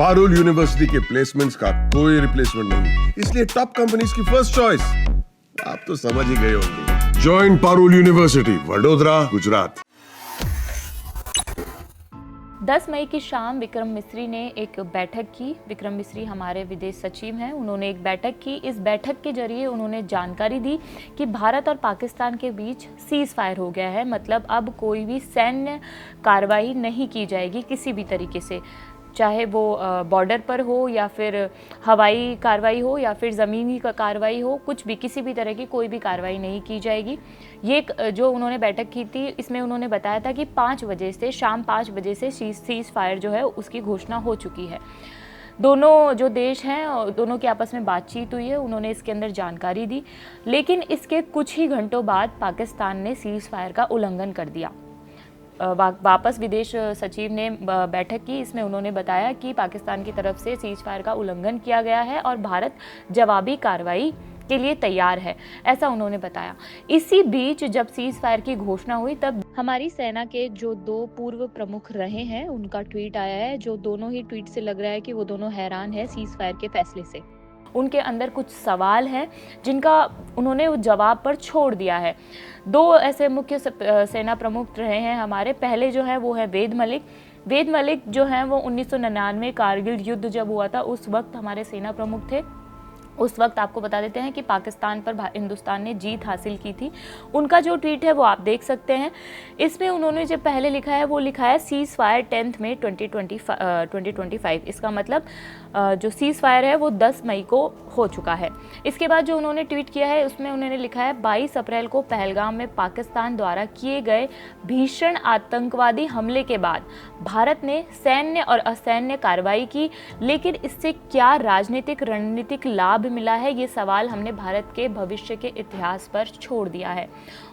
Parul university के placements का कोई रिप्लेसमेंट नहीं, इसलिए टॉप कंपनीज की फर्स्ट चॉइस। आप तो समझ ही गए होंगे। Join Parul university, Vadodara, Gujarat. 10 मई की शाम विक्रम मिस्री ने एक बैठक की। विक्रम मिस्री हमारे विदेश सचिव हैं। उन्होंने एक बैठक की। इस बैठक के जरिए उन्होंने जानकारी दी कि भारत और पाकिस्तान के बीच सीज फायर हो गया है। मतलब अब कोई भी सैन्य कार्रवाई नहीं की जाएगी किसी भी तरीके से, चाहे वो बॉर्डर पर हो या फिर हवाई कार्रवाई हो या फिर ज़मीनी कार्रवाई हो, कुछ भी किसी भी तरह की कोई भी कार्रवाई नहीं की जाएगी। ये जो उन्होंने बैठक की थी, इसमें उन्होंने बताया था कि 5 बजे से, शाम 5 बजे से सीज फायर जो है उसकी घोषणा हो चुकी है। दोनों जो देश हैं, दोनों की आपस में बातचीत हुई है, उन्होंने इसके अंदर जानकारी दी। लेकिन इसके कुछ ही घंटों बाद पाकिस्तान ने सीज फायर का उल्लंघन कर दिया। वापस विदेश सचिव ने बैठक की। इसमें उन्होंने बताया कि पाकिस्तान की तरफ से सीज फायर का उल्लंघन किया गया है और भारत जवाबी कार्रवाई के लिए तैयार है, ऐसा उन्होंने बताया। इसी बीच जब सीज फायर की घोषणा हुई तब हमारी सेना के जो 2 पूर्व प्रमुख रहे हैं उनका ट्वीट आया है, जो दोनों ही ट्वीट से लग रहा है कि वो दोनों हैरान है सीज फायर के फैसले से। उनके अंदर कुछ सवाल हैं जिनका उन्होंने जवाब पर छोड़ दिया है। 2 ऐसे मुख्य सेना प्रमुख रहे हैं हमारे। पहले जो है वो है वेद मलिक। वेद मलिक जो हैं वो 1999 कारगिल युद्ध जब हुआ था उस वक्त हमारे सेना प्रमुख थे। उस वक्त आपको बता देते हैं कि पाकिस्तान पर हिंदुस्तान ने जीत हासिल की थी। उनका जो ट्वीट है वो आप देख सकते हैं। इसमें उन्होंने जो पहले लिखा है वो लिखा है सीज फायर 10 मई 2025। इसका मतलब जो सीज फायर है वो 10 मई को हो चुका है। इसके बाद जो उन्होंने ट्वीट किया है उसमें उन्होंने लिखा है 22 अप्रैल को पहलगाम में पाकिस्तान द्वारा किए गए भीषण आतंकवादी हमले के बाद भारत ने सैन्य और असैन्य कार्रवाई की, लेकिन इससे क्या राजनीतिक रणनीतिक लाभ मिला है, ये सवाल हमने भारत के भविष्य के इतिहास पर छोड़ दिया है।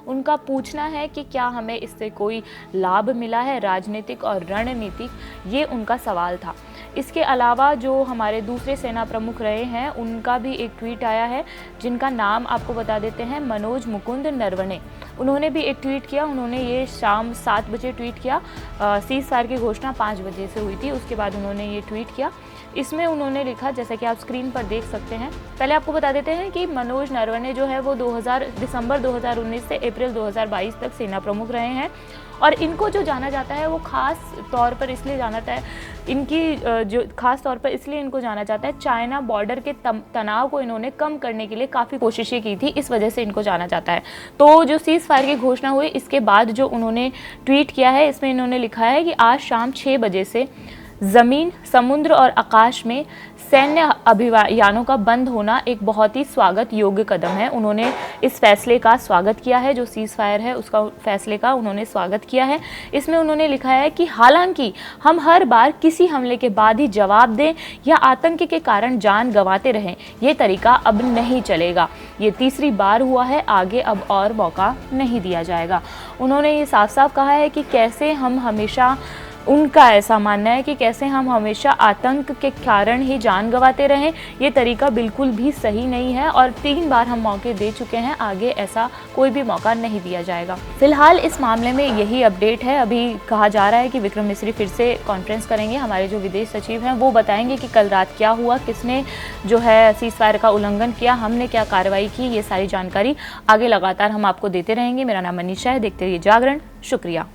उनका पूछना है कि क्या हमें इससे कोई लाभ मिला है राजनीतिक और रणनीतिक, ये उनका सवाल था। इसके अलावा जो हमारे दूसरे सेना प्रमुख रहे हैं उनका भी एक ट्वीट आया है, जिनका नाम आपको बता देते हैं मनोज मुकुंद नरवणे। उन्होंने भी एक ट्वीट किया। उन्होंने ये शाम 7 बजे ट्वीट किया। सीज फायर की घोषणा 5 बजे से हुई थी, उसके बाद उन्होंने ये ट्वीट किया। इसमें उन्होंने लिखा, जैसा कि आप स्क्रीन पर देख सकते हैं। पहले आपको बता देते हैं कि मनोज नरवणे जो है वो दिसंबर 2019 से अप्रैल 2022 तक सेना प्रमुख रहे हैं और इनको जो जाना जाता है वो खास तौर पर इसलिए जाना जाता है, इनको जाना जाता है चाइना बॉर्डर के तनाव को इन्होंने कम करने के लिए काफ़ी कोशिशें की थी, इस वजह से इनको जाना जाता है। तो जो सीज फायर की घोषणा हुई इसके बाद जो उन्होंने ट्वीट किया है, इसमें इन्होंने लिखा है कि आज शाम 6 बजे से ज़मीन, समुद्र और आकाश में सैन्य अभियानों का बंद होना एक बहुत ही स्वागत योग्य कदम है। उन्होंने इस फैसले का स्वागत किया है, जो सीज फायर है उसका फैसले का उन्होंने स्वागत किया है। इसमें उन्होंने लिखा है कि हालांकि हम हर बार किसी हमले के बाद ही जवाब दें या आतंक के कारण जान गंवाते रहें, ये तरीका अब नहीं चलेगा। ये तीसरी बार हुआ है, आगे अब और मौका नहीं दिया जाएगा। उन्होंने ये साफ साफ कहा है कि कैसे हम हमेशा, उनका ऐसा मानना है कि कैसे हम हमेशा आतंक के कारण ही जान गंवाते रहें, ये तरीका बिल्कुल भी सही नहीं है और 3 बार हम मौके दे चुके हैं, आगे ऐसा कोई भी मौका नहीं दिया जाएगा। फिलहाल इस मामले में यही अपडेट है। अभी कहा जा रहा है कि विक्रम मिस्री फिर से कॉन्फ्रेंस करेंगे। हमारे जो विदेश सचिव हैं वो बताएंगे कि कल रात क्या हुआ, किसने जो है सीज फायर का उल्लंघन किया, हमने क्या कार्रवाई की, ये सारी जानकारी आगे लगातार हम आपको देते रहेंगे। मेरा नाम मनीषा है, देखते रहिए जागरण। शुक्रिया।